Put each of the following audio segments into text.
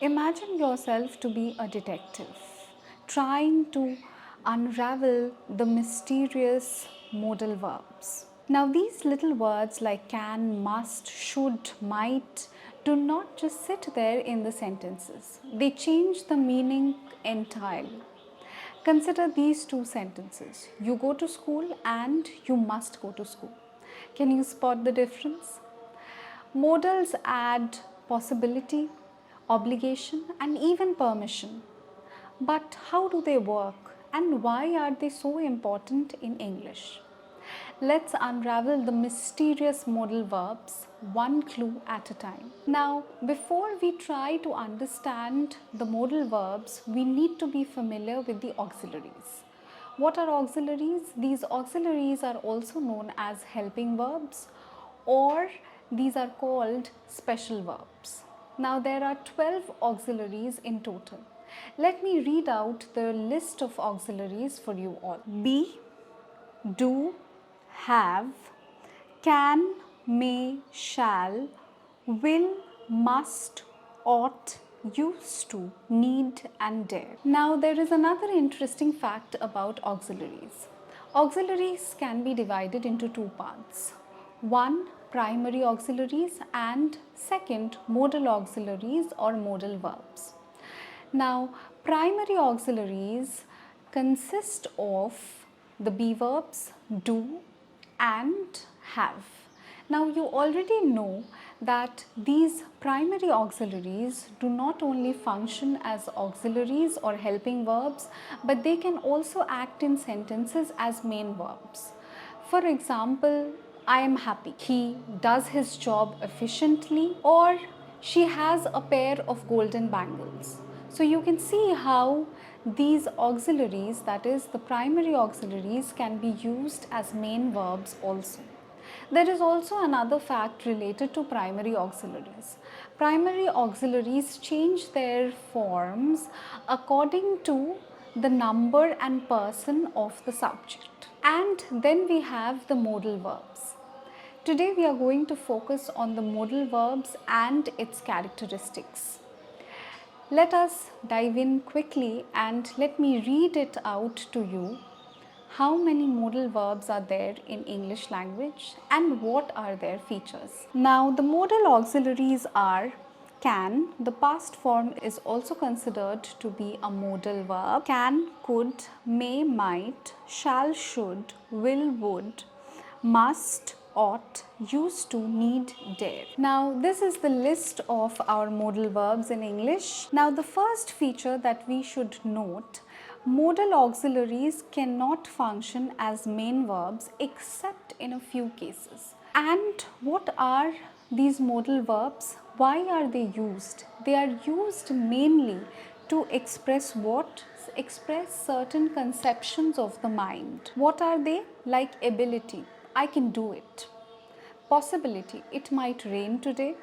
Imagine yourself to be a detective, trying to unravel the mysterious modal verbs. Now, these little words like can, must, should, might do not just sit there in the sentences, they change the meaning entirely. Consider these two sentences: you go to school and you must go to school. Can you spot the difference? Modals add possibility, obligation, and even permission. But how do they work and why are they so important in English? Let's unravel the mysterious modal verbs one clue at a time. Now, before we try to understand the modal verbs, we need to be familiar with the auxiliaries. What are auxiliaries? These auxiliaries are also known as helping verbs, or these are called special verbs. Now, there are 12 auxiliaries in total. Let me read out the list of auxiliaries for you all. Be, do, have, can, may, shall, will, must, ought, used to, need, and dare. Now, there is another interesting fact about auxiliaries. Auxiliaries can be divided into two parts. One, primary auxiliaries, and second, modal auxiliaries or modal verbs. Now, primary auxiliaries consist of the be verbs do and have. Now, you already know that these primary auxiliaries do not only function as auxiliaries or helping verbs, but they can also act in sentences as main verbs. For example, I am happy. He does his job efficiently, or she has a pair of golden bangles. So you can see how these auxiliaries, that is the primary auxiliaries, can be used as main verbs also. There is also another fact related to primary auxiliaries. Primary auxiliaries change their forms according to the number and person of the subject. And then we have the modal verbs. Today we are going to focus on the modal verbs and its characteristics. Let us dive in quickly and let me read it out to you. How many modal verbs are there in English language and what are their features? Now, the modal auxiliaries are can. The past form is also considered to be a modal verb. Can, could, may, might, shall, should, will, would, must, ought, used to, need, dare. Now, this is the list of our modal verbs in English. Now, the first feature that we should note: modal auxiliaries cannot function as main verbs except in a few cases. And what are these modal verbs? Why are they used? They are used mainly to express what? Express certain conceptions of the mind. What are they? Like ability. I can do it. Possibility, it might rain today.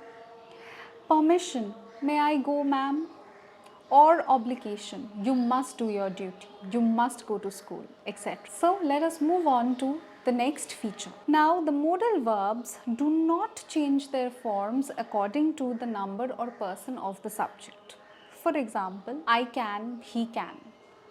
Permission, may I go, ma'am? Or obligation, you must do your duty, you must go to school, etc. So let us move on to the next feature. Now, the modal verbs do not change their forms according to the number or person of the subject. For example, I can, he can.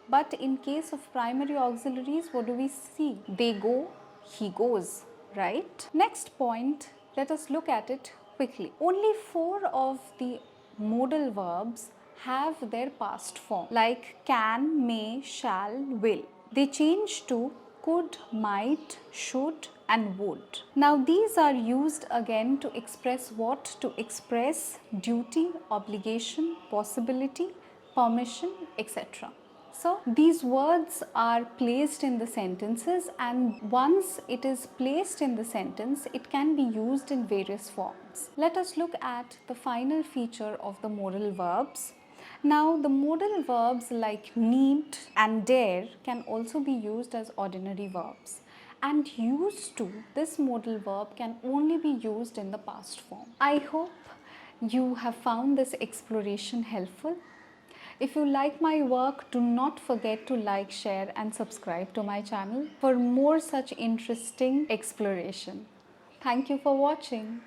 But in case of primary auxiliaries, what do we see? They go, he goes, right? Next point, let us look at it quickly. Only 4 of the modal verbs have their past form, like can, may, shall, will. They change to could, might, should, and would. Now, these are used again to express what? To express duty, obligation, possibility, permission, etc. So, these words are placed in the sentences, and once it is placed in the sentence, it can be used in various forms. Let us look at the final feature of the modal verbs. Now, the modal verbs like need and dare can also be used as ordinary verbs. And used to, this modal verb can only be used in the past form. I hope you have found this exploration helpful. If you like my work, do not forget to like, share and subscribe to my channel for more such interesting exploration. Thank you for watching.